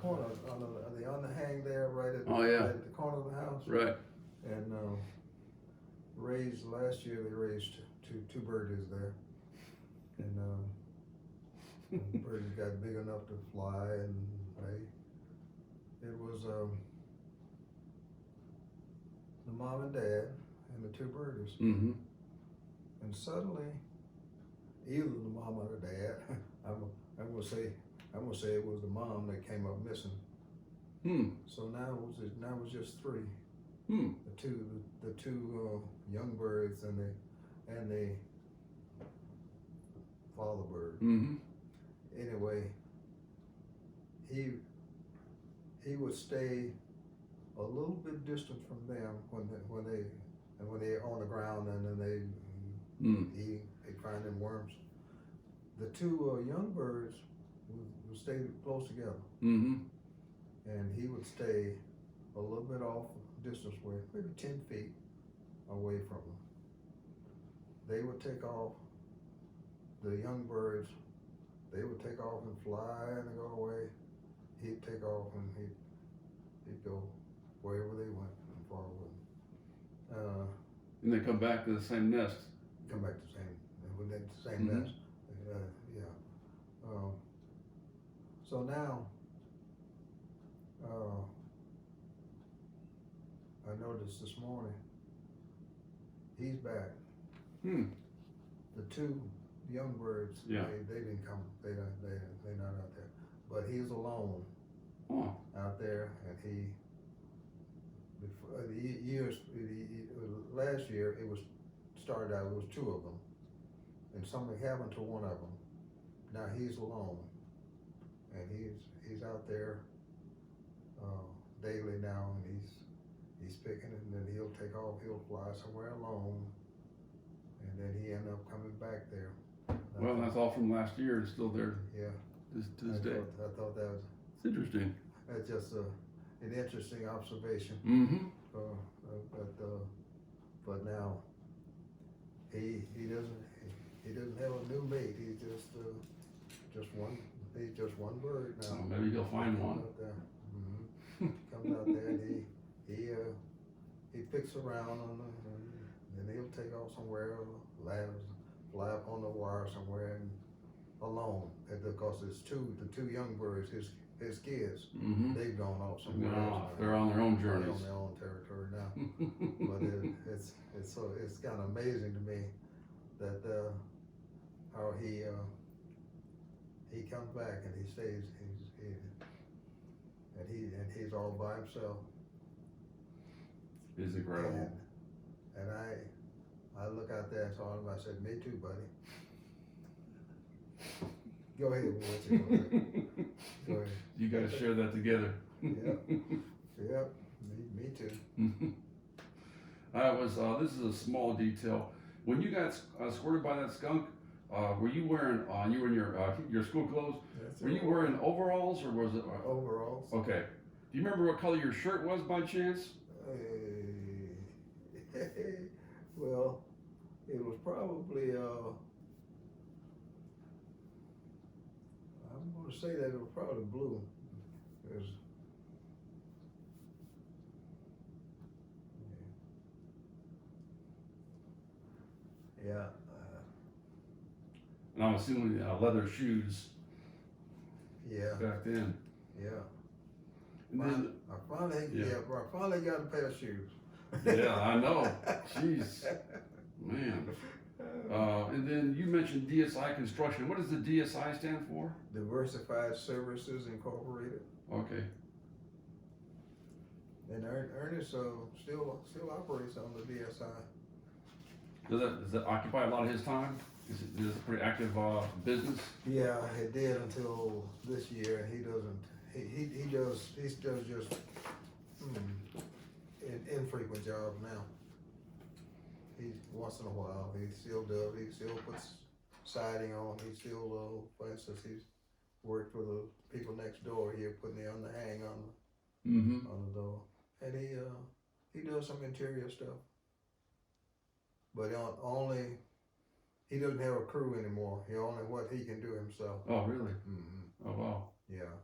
corner, on the hang there, right at, Oh, yeah. right at the corner of the house. Right. And last year they raised two birdies there, and the birdies got big enough to fly, and it was the mom and dad and the two birdies, Mm-hmm. and suddenly either the mom or the dad, I'm gonna say it was the mom that came up missing. So now it was just three. The two young birds and the father bird. Anyway, he would stay a little bit distant from them when they're on the ground, and then they finding worms. The two young birds would stay close together, and he would stay a little bit off distance way, maybe 10 feet away from them. They would take off. The young birds, they would take off and fly and go away. He'd take off and he'd go wherever they went and follow them. And they come back to the same nest. Come back to the same nest. Yeah. So now, I noticed this morning, he's back. The two young birds, they didn't come. They're not out there. But he's alone out there, and last year it started out. It was two of them, and something happened to one of them. Now he's alone, and he's out there daily now, and he's picking, and then he'll take off. He'll fly somewhere alone, and then he end up coming back there. Well, that's all from last year. It's still there. Yeah. To this day. I thought that was. It's interesting. That's just an interesting observation. But now he doesn't have a new mate. He's just one bird now. Oh, maybe he'll find one. Out there. Comes out there, and he picks around and then he'll take off somewhere, fly up on the wire somewhere, and alone, because it's the two young birds, his kids, they've gone off somewhere else. They're on their own journeys. They're on their own territory now. But it's kind of amazing to me that how he comes back and he stays, and he's all by himself. It's incredible. And I look out there and saw him. I said, "Me too, buddy." Go ahead, Go ahead. You guys share that together. Yep. Me too. This is a small detail. When you got squirted by that skunk, were you wearing? You were in your school clothes. Were you wearing overalls, or was it overalls? Okay. Do you remember what color your shirt was by chance? Well, it was probably. I'm going to say that it was probably blue. Yeah. And I'm assuming leather shoes. Yeah. Back then. Yeah. And then, I finally got a pair of shoes. Yeah, I know. Jeez, man. And then you mentioned DSI Construction. What does the DSI stand for? Diversified Services Incorporated. Okay. And Ernest still operates on the DSI. Does that occupy a lot of his time? Is it a pretty active business? Yeah, it did until this year, and he doesn't. He does just infrequent jobs now. He once in a while he still puts siding on. He still, for instance, he's worked for the people next door here, putting it on the hang on the door, and he does some interior stuff, but he doesn't have a crew anymore. He only what he can do himself. Oh, really? Oh, wow. Yeah.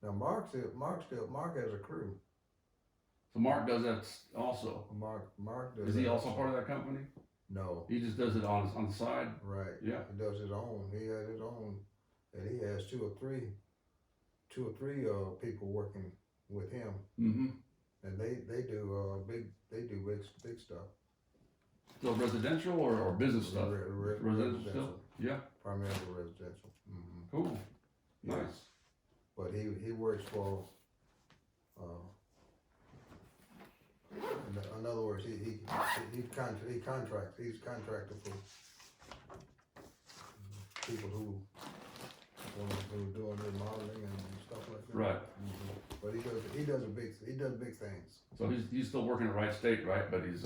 Now Mark has a crew. So Mark does that also. Mark does. Is he also part of that company? No. He just does it on the side. Right. Yeah. He does his own. He has his own, and he has two or three people working with him. Mm-hmm. And they do big stuff. So residential or business stuff? Residential still? Yeah. Primarily residential. Mm-hmm. Cool. Yeah. Nice. But he works for. In other words, he contracts. He's contracted for people who are doing remodeling and stuff like that. Right. Mm-hmm. But he does big things. So he's still working at Wright State, right? But he's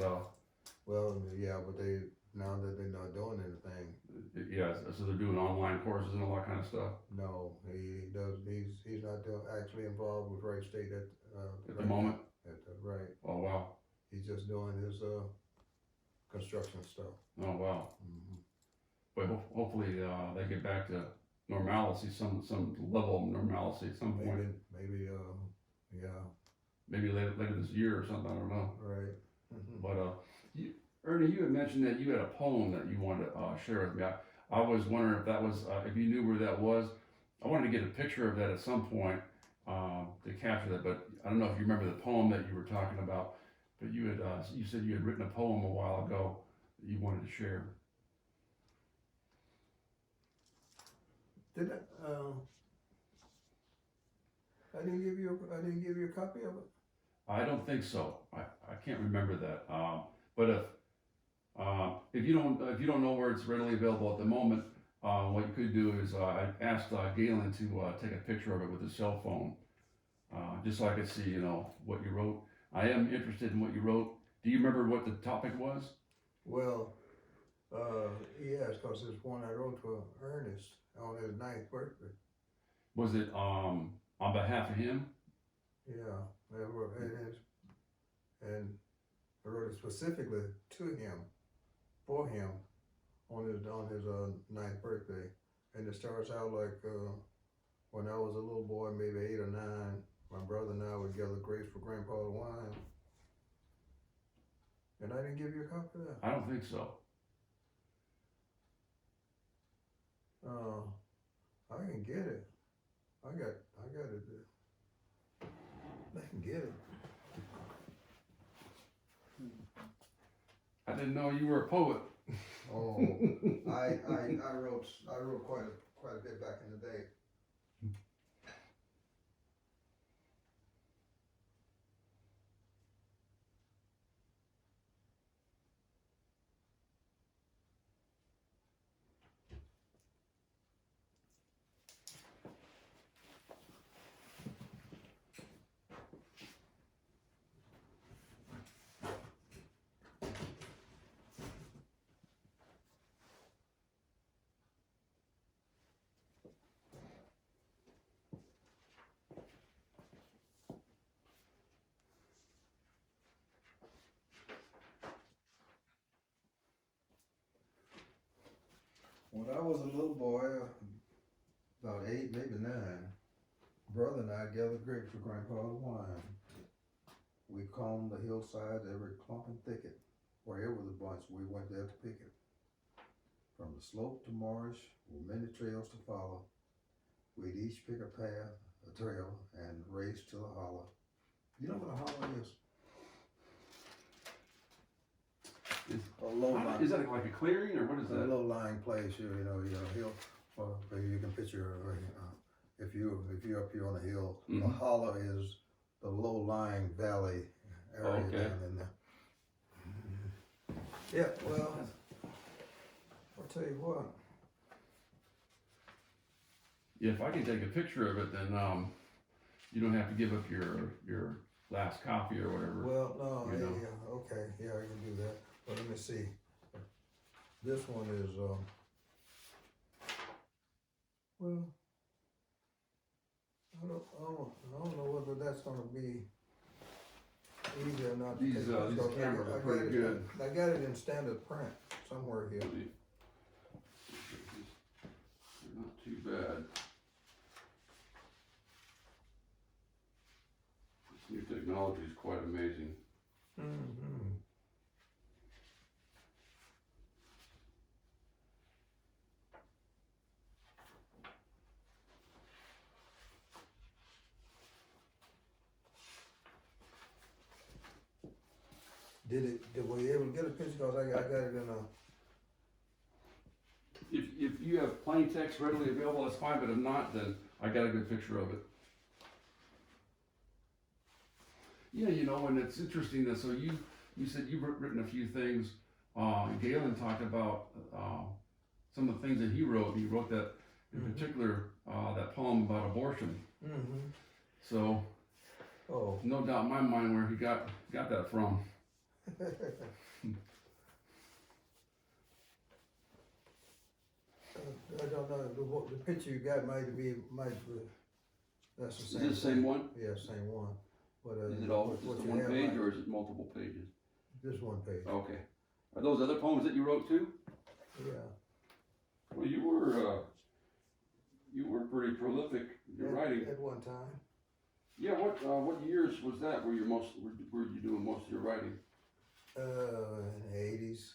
Well, yeah, but now that they're not doing anything. Yeah. So they're doing online courses and all that kind of stuff. No, he's not actually involved with Wright State at the moment. Right. Oh wow. He's just doing his construction stuff. Oh wow. Mm-hmm. But hopefully they get back to normalcy, some level of normalcy at some point. Maybe yeah. Maybe later this year or something. I don't know. Right. Mm-hmm. But Ernie, you had mentioned that you had a poem that you wanted to share with me. I was wondering if that was if you knew where that was. I wanted to get a picture of that at some point to capture that. But I don't know if you remember the poem that you were talking about. But you said you had written a poem a while ago that you wanted to share. Did I didn't give you a copy of it? I don't think so. I can't remember that. But if you don't know where it's readily available at the moment, what you could do is I asked Galen to take a picture of it with his cell phone, just so I could see what you wrote. I am interested in what you wrote. Do you remember what the topic was? Well, yes, because it's one I wrote for Ernest on his 9th birthday. Was it on behalf of him? Yeah, it is. And I wrote it specifically to him, for him, on his 9th birthday. And it starts out like when I was a little boy, maybe 8 or 9. My brother and I would gather grapes for Grandpa's wine. And I didn't give you a copy of that. I don't think so. I can get it. I got it there. I can get it. I didn't know you were a poet. Oh, I wrote quite a bit back in the day. When I was a little boy, about 8, maybe 9, brother and I gathered grapes for Grandpa's wine. We combed the hillsides, every clump and thicket. Wherever was a bunch, we went there to pick it. From the slope to marsh, with many trails to follow, we'd each pick a path, a trail, and race to the hollow. You know what a hollow is? A low line. Is that like a clearing or what is that? A low-lying place, you know, hill. Well, you can picture if you're up here on a hill. Mm-hmm. A hollow is the low-lying valley area down in there. Yeah, well, I'll tell you what. Yeah, if I can take a picture of it, then you don't have to give up your last copy or whatever. Well, no, yeah, okay, yeah, I can do that. But let me see. This one is well, I don't know whether that's gonna be easy or not. These cameras are pretty good. I got it in standard print somewhere here. They're not too bad. Your technology is quite amazing. Mm-hmm. Did we able to get a picture? Cause I got it in a. If you have plain text readily available, that's fine, but if not, then I got a good picture of it. Yeah, you know, and it's interesting that, so you said you've written a few things, Galen talked about, some of the things that he wrote. He wrote that, in particular, that poem about abortion. Mm-hmm. So, no doubt in my mind where he got that from. I don't know, the picture you got might be, that's the Is same. it the same one? Yeah, same one. But, Is it all what just you one have page might- or is it multiple pages? Just one page, Okay. Are those other poems that you wrote too? yeah. Well, you were pretty prolific in your writing. At one time. Yeah, what years was that were you doing most of your writing? In the 80s.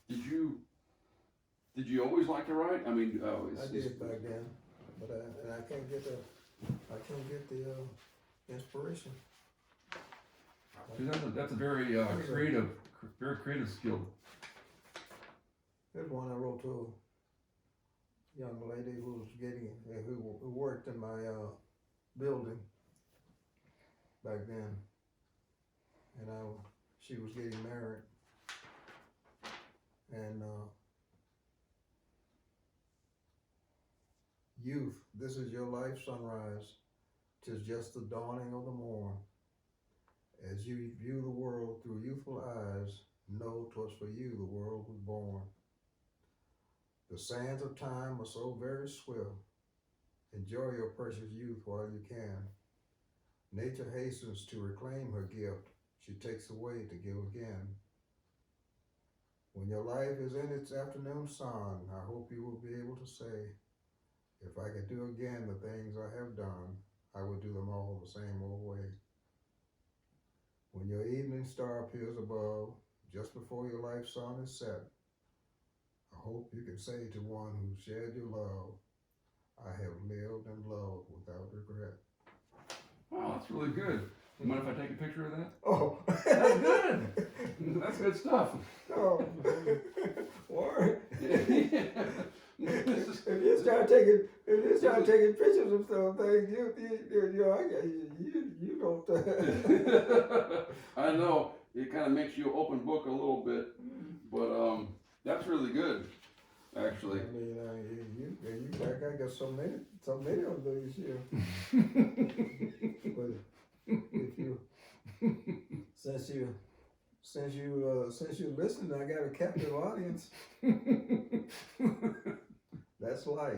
Did you always like to write? I mean, I did back then, but I can't get the inspiration. That's a very creative skill. There's one I wrote to a young lady who worked in my building back then, and she was getting married, and youth, this is your life sunrise, 'tis just the dawning of the morn. As you view the world through youthful eyes, know 'twas for you the world was born. The sands of time are so very swift. Enjoy your precious youth while you can. Nature hastens to reclaim her gift. She takes away to give again. When your life is in its afternoon sun, I hope you will be able to say, if I could do again the things I have done, I would do them all the same old way. When your evening star appears above, just before your life sun is set, I hope you can say to one who shared your love, I have lived and loved without regret. Wow, that's really good. You mind if I take a picture of that? Oh, That's good. That's good stuff. Oh, Warren. This is- If you start taking pictures of some things, you don't. I know it kind of makes you open book a little bit, but that's really good, actually. I mean, I got so many of these here. But if you, since you listened, I got a captive audience. That's life.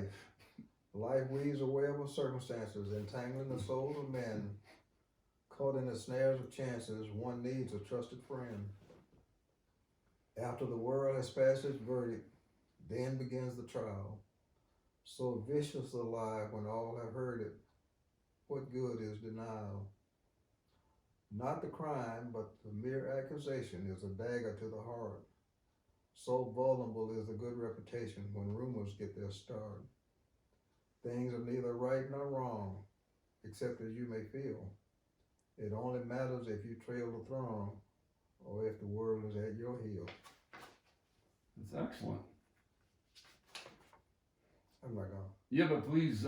Life weaves a web of circumstances, entangling the souls of men. Caught in the snares of chances, one needs a trusted friend. After the world has passed its verdict, then begins the trial. So vicious the lie when all have heard it. What good is denial? Not the crime, but the mere accusation is a dagger to the heart. So vulnerable is the good reputation when rumors get their start. Things are neither right nor wrong, except as you may feel. It only matters if you trail the throng, or if the world is at your heel. That's excellent. I'm not gonna. Yeah, but please,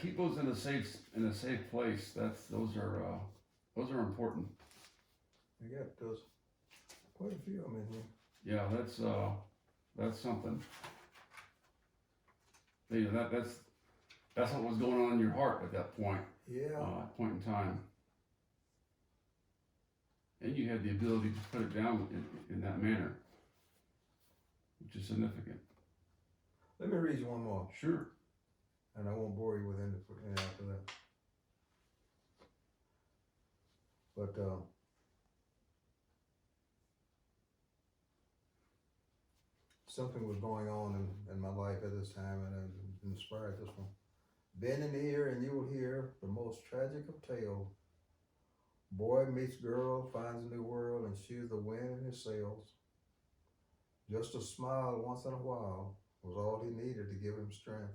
keep those in a safe place. Those are important. I got those. Quite a few of them in here. Yeah, that's something. You know, that's what was going on in your heart at that point. Yeah. Point in time. And you had the ability to put it down in that manner, which is significant. Let me read you one more, Sure. and I won't bore you with any after that. But something was going on in my life at this time, and it inspired this one. Bend an ear and you will hear the most tragic of tales. Boy meets girl, finds a new world, and she's the wind in his sails. Just a smile once in a while was all he needed to give him strength.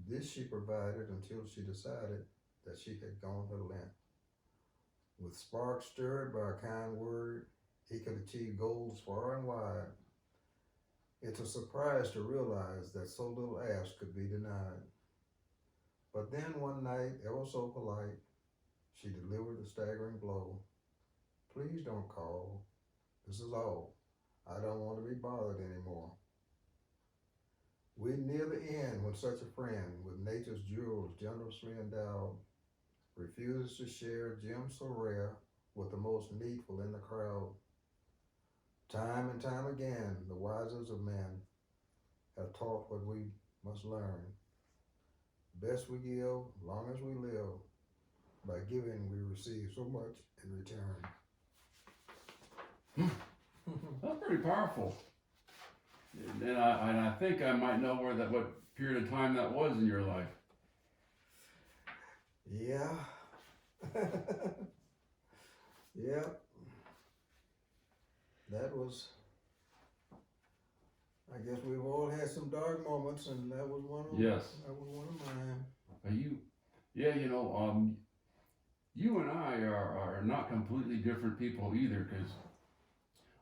This she provided until she decided that she had gone her length. With sparks stirred by a kind word, he could achieve goals far and wide. It's a surprise to realize that so little ask could be denied. But then one night, ever so polite, she delivered a staggering blow. Please don't call. This is all. I don't want to be bothered anymore. We near the end when such a friend, with nature's jewels generously endowed, refuses to share gems so rare with the most needful in the crowd. Time and time again, the wisest of men have taught what we must learn. Best we give, long as we live. By giving, we receive so much in return. That's pretty powerful. And I think I might know what period of time that was in your life. Yeah. Yeah. That was, I guess we've all had some dark moments, and that was one of them. Yes. That was one of mine. You and I are not completely different people either, because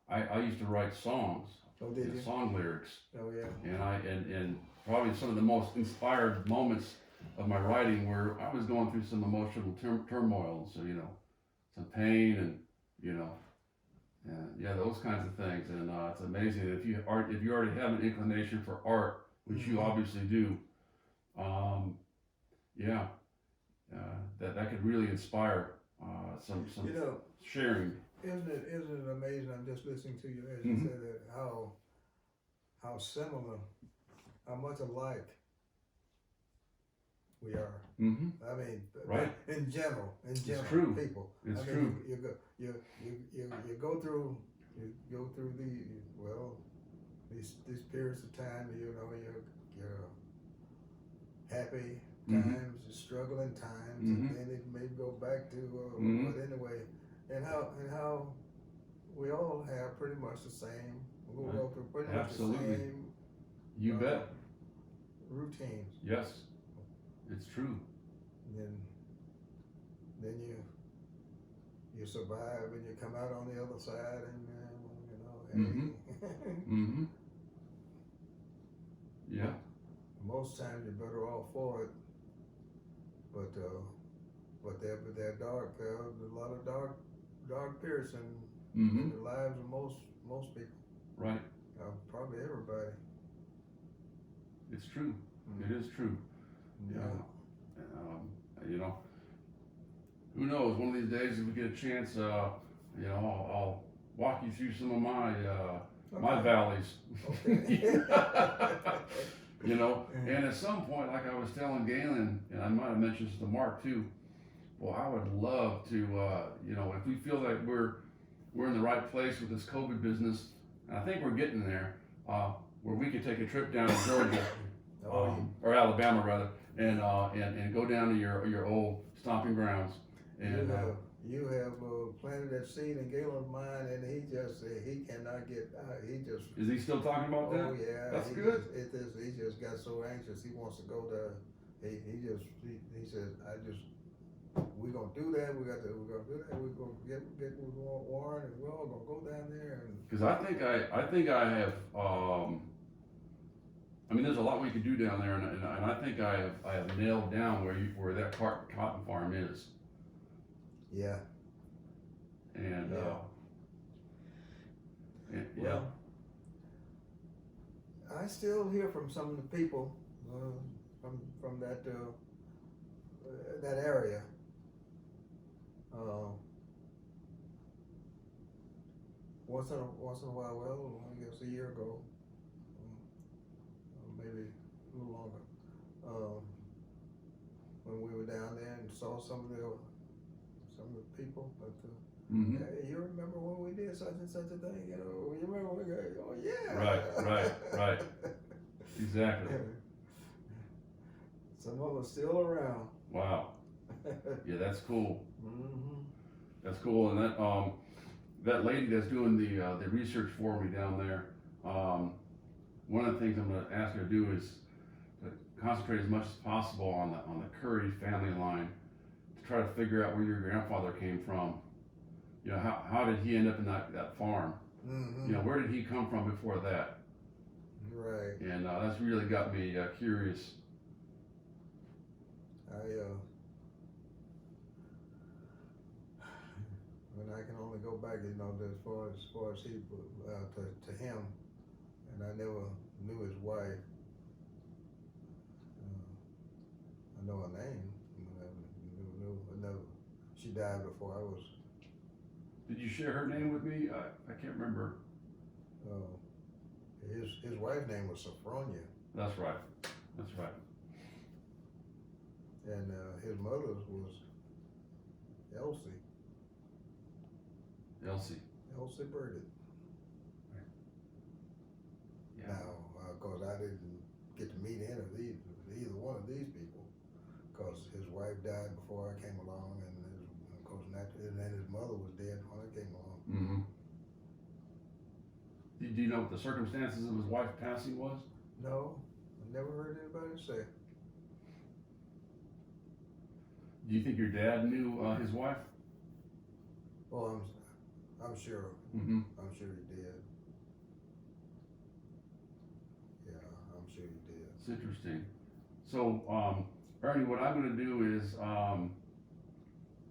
I used to write songs. Oh, did you? Song lyrics. Oh, yeah. And probably some of the most inspired moments of my writing where I was going through some emotional turmoil, so some pain and those kinds of things. And it's amazing that if you already have an inclination for art, which you obviously do, that could really inspire some sharing. Isn't it amazing? I'm just listening to you as you say that, how similar, how much alike we are. Mm-hmm. I mean, right. In general, It's true. people. It's I mean, true. You go through these periods of time. You're happy times, struggling times, and then it may go back to. But anyway, and how we all have pretty much the same. We'll go through pretty much the same. You bet. Routines. Yes, it's true. And then you survive and you come out on the other side, and Yeah. Most times you're better off for it, but they're dark. There are a lot of dark periods in the lives of most people. Right. Probably everybody. It's true. It is true. Yeah. Who knows? One of these days, if we get a chance, I'll walk you through some of my valleys. Okay. And at some point, like I was telling Galen, and I might have mentioned this to Mark too. Well, I would love to, if we feel that we're in the right place with this COVID business, and I think we're getting there, where we could take a trip down to Georgia, or Alabama rather, and go down to your old stomping grounds. And you have planted that seed in Galen's mind, and he cannot get. Is he still talking about that? Oh yeah, that's good. He just got so anxious. He wants to go there. He said, we're gonna do that. We're gonna do that. We're gonna get Warren, and we're all gonna go down there. Because I think I have. There's a lot we could do down there, and I think I have nailed down where that cotton farm is. Yeah. And Well, I still hear from some of the people from that area. Once in a while, well, I guess a year ago, maybe a little longer, when we were down there and saw some of the people, but hey, you remember when we did such and such a thing? You remember when we go, oh yeah. Right. Exactly. Some of them are still around. Wow. Yeah, that's cool. Mm-hmm. That's cool. And that lady that's doing the research for me down there, one of the things I'm going to ask her to do is to concentrate as much as possible on the Curry family line to try to figure out where your grandfather came from. You know, how did he end up in that farm? Mm-hmm. You know, where did he come from before that? Right. And that's really got me curious. When I can only go back, you know, as far as he to him, and I never knew his wife. I know her name. Never. She died before I was. Did you share her name with me? I can't remember. His wife's name was Sophronia. That's right. That's right. And his mother's was Elsie. Elsie Burdick. Right. Yeah. Now, of course, I didn't get to meet either one of these people, because his wife died before I came along, and of course, and then his mother was dead when I came along. Mm-hmm. Do you know what the circumstances of his wife's passing was? No, I never heard anybody say. Do you think your dad knew his wife? Well, I'm sure. Mm-hmm. I'm sure he did. Yeah, I'm sure he did. It's interesting. So, Ernie, what I'm going to do is,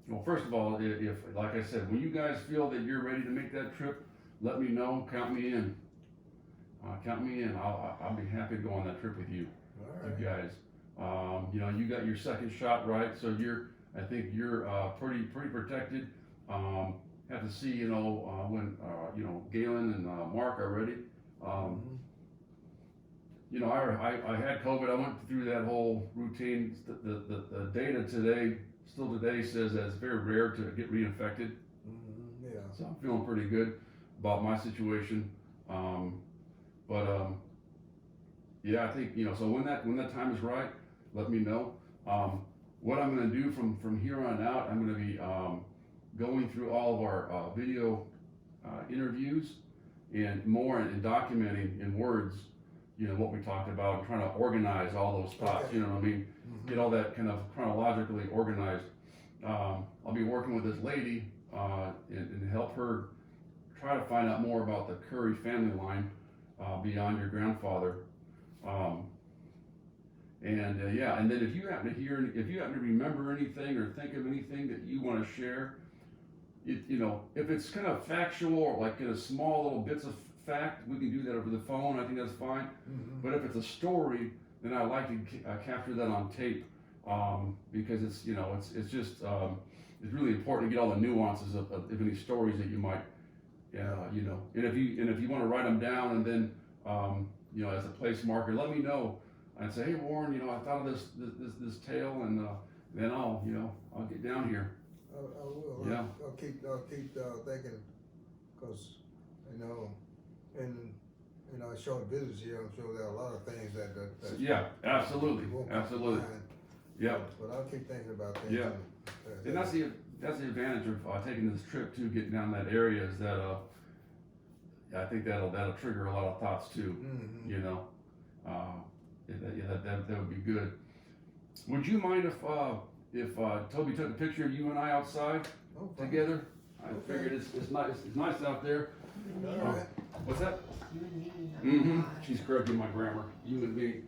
well, first of all, if, like I said, when you guys feel that you're ready to make that trip, let me know. Count me in. Count me in. I'll be happy to go on that trip with you. All right. You guys. You know, you got your second shot, right? So I think you're pretty protected. Have to see, you know, when you know, Galen and Mark are ready. Mm-hmm. You know, I had COVID. I went through that whole routine. The data still today says that it's very rare to get reinfected. Mm-hmm. Yeah. So I'm feeling pretty good about my situation. Yeah, I think, you know, so when that time is right, let me know. What I'm going to do from here on out, I'm going to be going through all of our video interviews and more and documenting in words, you know, what we talked about, and trying to organize all those thoughts. Okay. You know what I mean? Mm-hmm. Get all that kind of chronologically organized. I'll be working with this lady and help her try to find out more about the Curry family line beyond your grandfather. Yeah, and then if you happen to remember anything or think of anything that you want to share, you know, if it's kind of factual or like in a small little bits of fact, we can do that over the phone. I think that's fine. Mm-hmm. But if it's a story, then I like to capture that on tape because it's, you know, it's just it's really important to get all the nuances of any stories that you might, you know, and if you want to write them down and then you know, as a place marker, let me know. I'd say, hey Warren, you know, I thought of this tale, and then I'll get down here. I will. Yeah. I'll keep thinking, because you know, in our short visits here, I'm sure there are a lot of things that Yeah, absolutely, won't come to absolutely. mind. Yeah. But I'll keep thinking about things. Yeah. And that's the advantage of taking this trip to getting down that area is that I think that'll trigger a lot of thoughts too. Mm-hmm. You know, that would be good. Would you mind if Toby took a picture of you and I outside together? I figured it's nice out there. All right. What's that? Mm-hmm. She's correcting my grammar. You and me.